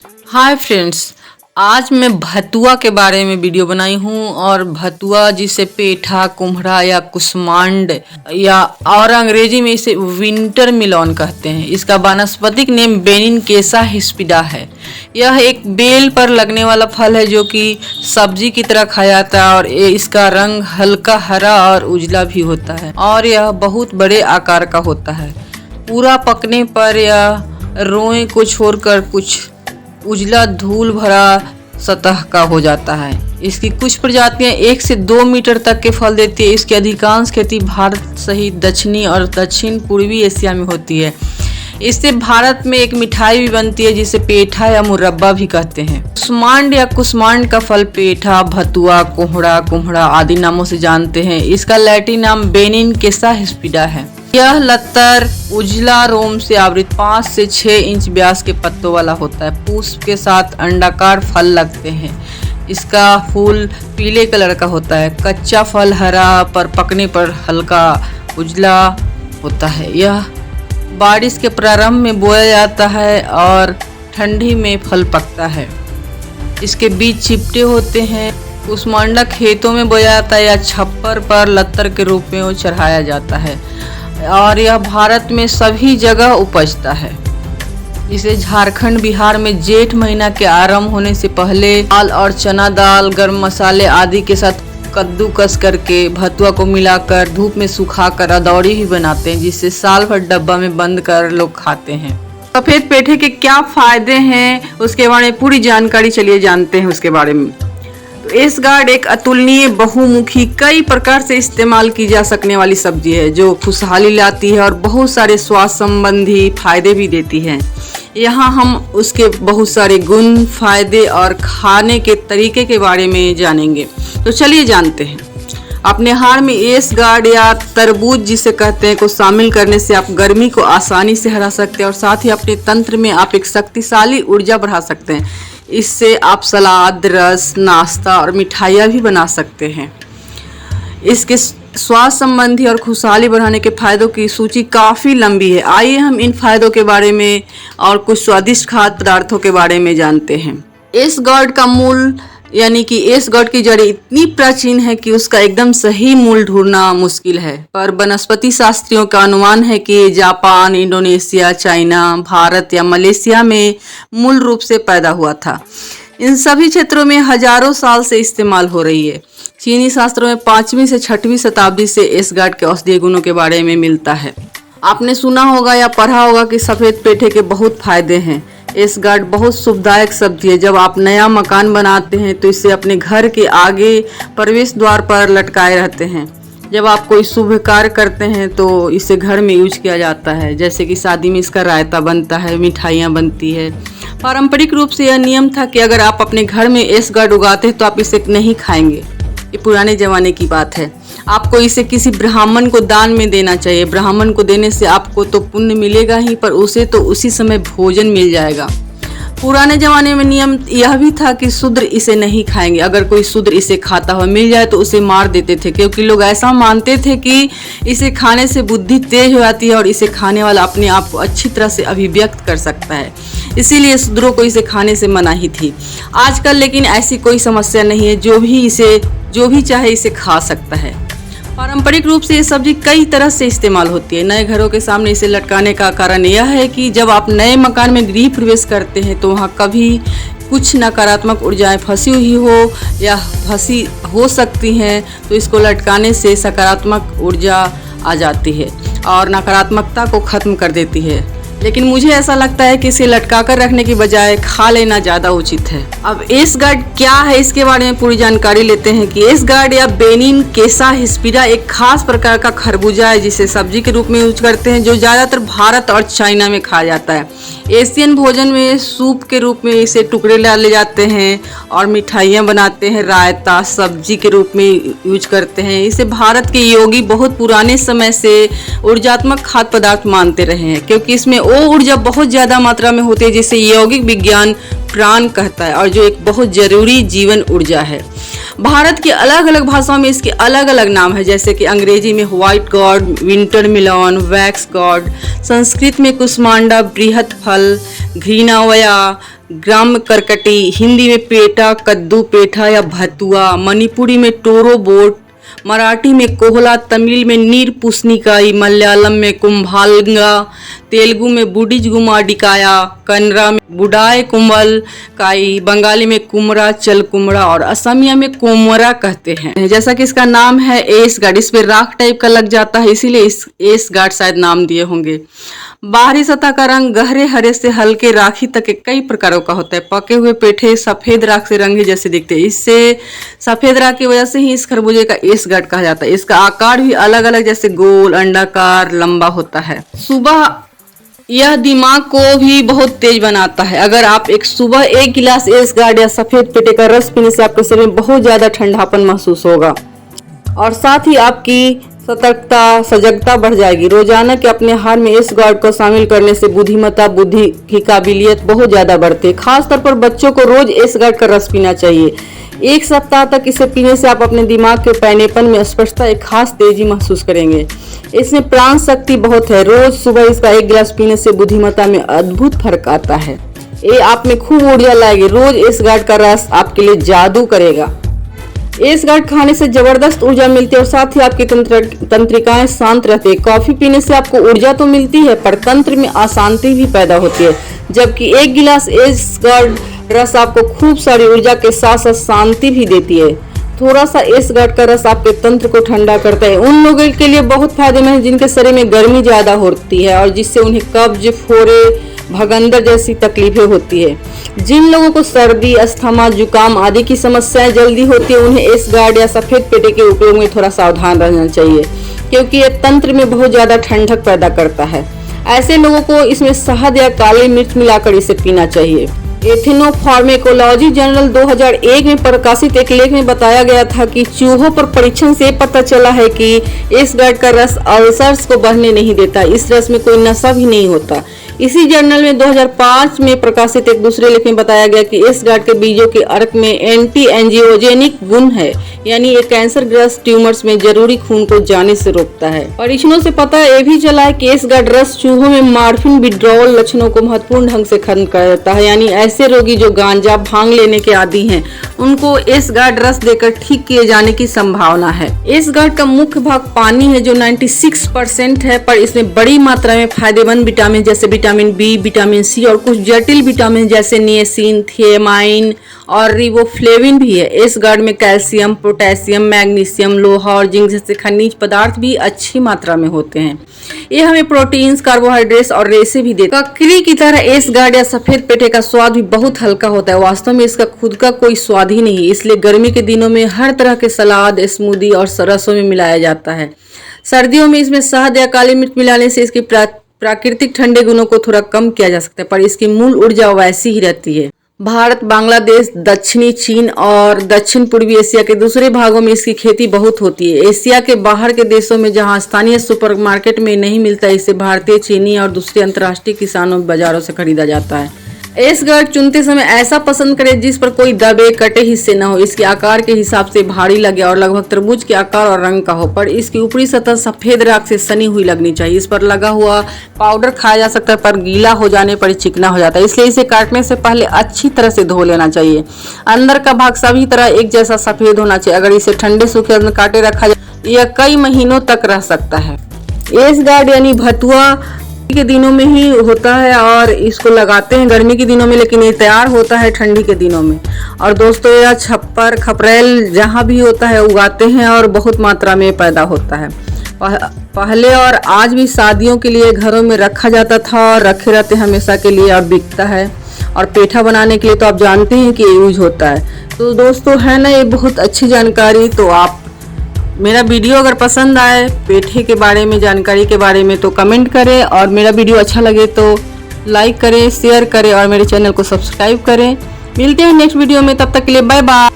Hi friends, आज मैं भतुआ के बारे में वीडियो बनाई हूँ। और भतुआ जिसे पेठा, कुम्हड़ा या कुष्मांड या और अंग्रेजी में इसे विंटर मिलोन कहते हैं। इसका वानस्पतिक नेम बेनिनकेसा हिस्पिडा है। यह एक बेल पर लगने वाला फल है जो कि सब्जी की तरह खाया जाता है और इसका रंग हल्का हरा और उजला भी होता है और यह बहुत बड़े आकार का होता है। पूरा पकने पर यह रोए को छोड़कर कुछ उजला धूल भरा सतह का हो जाता है। इसकी कुछ प्रजातियां 1 से 2 मीटर तक के फल देती है। इसकी अधिकांश खेती भारत सहित दक्षिणी और दक्षिण पूर्वी एशिया में होती है। इससे भारत में एक मिठाई भी बनती है जिसे पेठा या मुरब्बा भी कहते हैं। कुष्मांड या कुष्मांड का फल पेठा, भतुआ, कोहड़ा, कुम्हड़ा आदि नामों से जानते हैं। इसका लैटिन नाम बेनिनकेसा हिस्पिडा है। यह लतर उजला रोम से आवृत 5 से 6 इंच व्यास के पत्तों वाला होता है। पुष्प के साथ अंडाकार फल लगते हैं। इसका फूल पीले कलर का होता है। कच्चा फल हरा पर पकने पर हल्का उजला होता है। यह बारिश के प्रारंभ में बोया जाता है और ठंडी में फल पकता है। इसके बीज चिपटे होते हैं। कुष्मांडा खेतों में बोया जाता है या छप्पर पर लतर के रूप में वो चढ़ाया जाता है और यह भारत में सभी जगह उपजता है। इसे झारखंड, बिहार में जेठ महीना के आरंभ होने से पहले दाल और चना दाल, गरम मसाले आदि के साथ कद्दूकस करके भतुआ को मिलाकर धूप में सुखाकर अदौड़ी भी बनाते हैं, जिससे साल भर डब्बा में बंद कर लोग खाते हैं। सफेद पेठे के क्या फायदे हैं उसके बारे में पूरी जानकारी चलिए जानते हैं उसके बारे में। एस गार्ड एक अतुलनीय, बहुमुखी, कई प्रकार से इस्तेमाल की जा सकने वाली सब्जी है जो खुशहाली लाती है और बहुत सारे स्वास्थ्य संबंधी फायदे भी देती है। यहाँ हम उसके बहुत सारे गुण, फायदे और खाने के तरीके के बारे में जानेंगे। तो चलिए जानते हैं। अपने आहार में एस गार्ड या तरबूज जिसे कहते हैं को शामिल करने से आप गर्मी को आसानी से हरा सकते हैं और साथ ही अपने तंत्र में आप एक शक्तिशाली ऊर्जा बढ़ा सकते हैं। इससे आप सलाद, रस, नाश्ता और मिठाइयाँ भी बना सकते हैं। इसके स्वास्थ्य संबंधी और खुशहाली बढ़ाने के फायदों की सूची काफ़ी लंबी है। आइए हम इन फायदों के बारे में और कुछ स्वादिष्ट खाद्य पदार्थों के बारे में जानते हैं। एस गार्ड का मूल यानी कि एस गार्ड की जड़ें इतनी प्राचीन है कि उसका एकदम सही मूल ढूंढना मुश्किल है, पर वनस्पति शास्त्रियों का अनुमान है कि जापान, इंडोनेशिया, चाइना, भारत या मलेशिया में मूल रूप से पैदा हुआ था। इन सभी क्षेत्रों में हजारों साल से इस्तेमाल हो रही है। चीनी शास्त्रों में 5वीं से 6वीं शताब्दी से एस गार्ड के औषधीय गुणों के बारे में मिलता है। आपने सुना होगा या पढ़ा होगा कि सफ़ेद पेठे के बहुत फायदे हैं। एस गार्ड बहुत शुभदायक सब्जी है। जब आप नया मकान बनाते हैं तो इसे अपने घर के आगे प्रवेश द्वार पर लटकाए रहते हैं। जब आप कोई शुभ कार्य करते हैं तो इसे घर में यूज किया जाता है, जैसे कि शादी में इसका रायता बनता है, मिठाइयाँ बनती है। पारंपरिक रूप से यह नियम था कि अगर आप अपने घर में एस गार्ड उगाते हैं तो आप इसे नहीं खाएंगे। ये पुराने जमाने की बात है। आपको इसे किसी ब्राह्मण को दान में देना चाहिए। ब्राह्मण को देने से आपको तो पुण्य मिलेगा ही, पर उसे तो उसी समय भोजन मिल जाएगा। पुराने जमाने में नियम यह भी था कि शूद्र इसे नहीं खाएंगे। अगर कोई शूद्र इसे खाता हुआ मिल जाए तो उसे मार देते थे, क्योंकि लोग ऐसा मानते थे कि इसे खाने से बुद्धि तेज हो जाती है और इसे खाने वाला अपने आप को अच्छी तरह से अभिव्यक्त कर सकता है। इसीलिए शूद्रों को इसे खाने से मनाही थी। आजकल लेकिन ऐसी कोई समस्या नहीं है। जो भी चाहे इसे खा सकता है। पारंपरिक रूप से ये सब्जी कई तरह से इस्तेमाल होती है। नए घरों के सामने इसे लटकाने का कारण यह है कि जब आप नए मकान में गृह प्रवेश करते हैं तो वहाँ कभी कुछ नकारात्मक ऊर्जाएं फंसी हुई हो या फंसी हो सकती हैं, तो इसको लटकाने से सकारात्मक ऊर्जा आ जाती है और नकारात्मकता को खत्म कर देती है। लेकिन मुझे ऐसा लगता है कि इसे लटका कर रखने की बजाय खा लेना ज़्यादा उचित है। अब एस गार्ड क्या है इसके बारे में पूरी जानकारी लेते हैं कि एस गार्ड या बेनिनकेसा हिस्पिडा एक खास प्रकार का खरबूजा है जिसे सब्जी के रूप में यूज करते हैं, जो ज़्यादातर भारत और चाइना में खाया जाता है। एशियन भोजन में सूप के रूप में इसे टुकड़े डाले जाते हैं और मिठाइयाँ बनाते हैं। रायता सब्जी के रूप में यूज करते हैं। इसे भारत के योगी बहुत पुराने समय से ऊर्जात्मक खाद्य पदार्थ मानते रहे हैं, क्योंकि इसमें वो ऊर्जा बहुत ज़्यादा मात्रा में होती है जिसे यौगिक विज्ञान प्राण कहता है और जो एक बहुत जरूरी जीवन ऊर्जा है। भारत की अलग अलग भाषाओं में इसके अलग अलग नाम है, जैसे कि अंग्रेजी में white God, winter मिलोन, wax God, Sanskrit में कुष्मांडा, बृहत फल, घृणावया, ग्राम करकटी, हिंदी में पेठा, कद्दू पेठा या भतुआ, मणिपुरी में टोरो बोट, मराठी में कोहला, तमिल में नीर पुस्निकाई, मलयालम में कुंभालंगा, तेलुगु में बुडिज गुमाडिकाया, कन्नड़ा में बुडाय कुंभल काई, बंगाली में कुमरा चल कुमड़ा और असमिया में कोमरा कहते हैं। जैसा कि इसका नाम है एस गार्ड, इस पे राख टाइप का लग जाता है, इसीलिए इस एस गार्ड शायद नाम दिए होंगे। बाहरी सतह का रंग गहरे हरे से हल्के राखी तक के कई प्रकारों का होता है। पके हुए पेठे सफेद राख से रंगे जैसे दिखते हैं। इससे सफेद राख की वजह से ही इस खरबूजे का एस गार्ड कहा जाता है। इसका आकार भी अलग अलग जैसे गोल, अंडाकार, लंबा होता है। सुबह यह दिमाग को भी बहुत तेज बनाता है। अगर आप सुबह एक गिलास एस गार्ड या सफेद पेठे का रस पीने से आपके शरीर में बहुत ज्यादा ठंडापन महसूस होगा और साथ ही आपकी सतर्कता, सजगता बढ़ जाएगी। रोजाना के अपने आहार में इस गार्ड को शामिल करने से बुद्धिमत्ता, बुद्धि की काबिलियत बहुत ज्यादा बढ़ती है। खासतौर पर बच्चों को रोज इस गार्ड का रस पीना चाहिए। एक सप्ताह तक इसे पीने से आप अपने दिमाग के पैनेपन में स्पष्टता, एक खास तेजी महसूस करेंगे। इसमें प्राण शक्ति बहुत है। रोज सुबह इसका एक गिलास पीने से बुद्धिमत्ता में अद्भुत फर्क आता है। ये आप में खूब ऊर्जा लाएगी। रोज इस गार्ड का रस आपके लिए जादू करेगा। इस गार्ड खाने से जबरदस्त ऊर्जा मिलती है और साथ ही आपकी तंत्रिकाएं शांत रहती है। कॉफी पीने से आपको ऊर्जा तो मिलती है पर तंत्र में अशांति भी पैदा होती है, जबकि एक गिलास इस गार्ड रस आपको खूब सारी ऊर्जा के साथ साथ शांति भी देती है। थोड़ा सा इस गार्ड का रस आपके तंत्र को ठंडा करता है। उन लोगों के लिए बहुत फायदेमंद है जिनके शरीर में गर्मी ज्यादा होती है और जिससे उन्हें कब्ज, फोड़े, भगंदर जैसी तकलीफें होती है। जिन लोगों को सर्दी, अस्थमा, जुकाम आदि की समस्याएं जल्दी होती है, उन्हें इस गार्ड या सफेद पेठे के उपयोग में थोड़ा सावधान रहना चाहिए, क्योंकि ये तंत्र में बहुत ज्यादा ठंडक पैदा करता है। ऐसे लोगों को इसमें शहद या काली मिर्च मिलाकर इसे पीना चाहिए। एथनोफार्मेकोलॉजी जर्नल 2001 में प्रकाशित एक लेख में बताया गया था कि चूहों पर परीक्षण से पता चला है कि इस गार्ड का रस अल्सर्स को बढ़ने नहीं देता। इस रस में कोई नशा भी नहीं होता। इसी जर्नल में 2005 में प्रकाशित एक दूसरे लेख में बताया गया कि इस गार्ड के बीजों के अर्क में एंटी एंजियोजेनिक गुण है, यानी ये कैंसर ग्रस्त ट्यूमर्स में जरूरी खून को जाने से रोकता है। परीक्षणों से पता ये भी चला है कि इस गार्ड रस चूहों में मॉर्फिन विड्रॉल लक्षणों को महत्वपूर्ण ढंग से खत्म कर देता है, यानी ऐसे रोगी जो गांजा, भांग लेने के आदी हैं, उनको इस गार्ड रस देकर ठीक किए जाने की संभावना है। इस गार्ड का मुख्य भाग पानी है जो 96% है, पर इसमें बड़ी मात्रा में फायदेमंद विटामिन जैसे विटामिन बी, विटामिन सी और कुछ जटिल विटामिन जैसे निएसिन, थियामाइन और रिबोफ्लेविन भी है। इस गार्ड में कैल्शियम, पोटेशियम, मैग्नीशियम, लोहा और जिंक जैसे खनिज पदार्थ भी अच्छी मात्रा में होते हैं। ये हमें प्रोटीन्स, कार्बोहाइड्रेट्स और रेशे भी देता है। ककड़ी की तरह इस गार्ड या सफेद पेठे का स्वाद भी बहुत हल्का होता है। वास्तव में इसका खुद का कोई स्वाद ही नहीं, इसलिए गर्मी के दिनों में हर तरह के सलाद, स्मूदी और रसों में मिलाया जाता है। सर्दियों में इसमें शहद या काली मिर्च मिलाने से इसकी प्राकृतिक ठंडे गुणों को थोड़ा कम किया जा सकता है, पर इसकी मूल ऊर्जा वैसी ही रहती है। भारत, बांग्लादेश, दक्षिणी चीन और दक्षिण पूर्वी एशिया के दूसरे भागों में इसकी खेती बहुत होती है। एशिया के बाहर के देशों में जहां स्थानीय सुपरमार्केट में नहीं मिलता, इसे भारतीय, चीनी और दूसरे अंतर्राष्ट्रीय किसानों बाजारों से खरीदा जाता है। इस गार्ड चुनते समय ऐसा पसंद करें जिस पर कोई दबे कटे हिस्से न हो, इसके आकार के हिसाब से भारी लगे और लगभग तरबूज के आकार और रंग का हो, पर इसकी ऊपरी सतह सफेद राख से सनी हुई लगनी चाहिए। इस पर लगा हुआ पाउडर खाया जा सकता है, पर गीला हो जाने पर चिकना हो जाता है, इसलिए इसे काटने से पहले अच्छी तरह से धो लेना चाहिए। अंदर का भाग सभी तरह एक जैसा सफेद होना चाहिए। अगर इसे ठंडे सूखे अंदर काटे रखा जाए, यह कई महीनों तक रह सकता है। एस गार्ड यानी भतुआ के दिनों में ही होता है और इसको लगाते हैं गर्मी के दिनों में, लेकिन ये तैयार होता है ठंडी के दिनों में। और दोस्तों, यह छप्पर, खपरेल जहाँ भी होता है उगाते हैं और बहुत मात्रा में पैदा होता है। पहले और आज भी शादियों के लिए घरों में रखा जाता था और रखे रहते हमेशा के लिए और बिकता है। और पेठा बनाने के लिए तो आप जानते हैं कि यूज होता है। तो दोस्तों, है ना ये बहुत अच्छी जानकारी। तो आप मेरा वीडियो अगर पसंद आए पेठे के बारे में, जानकारी के बारे में, तो कमेंट करें और मेरा वीडियो अच्छा लगे तो लाइक करें, शेयर करें और मेरे चैनल को सब्सक्राइब करें। मिलते हैं नेक्स्ट वीडियो में, तब तक के लिए बाय बाय।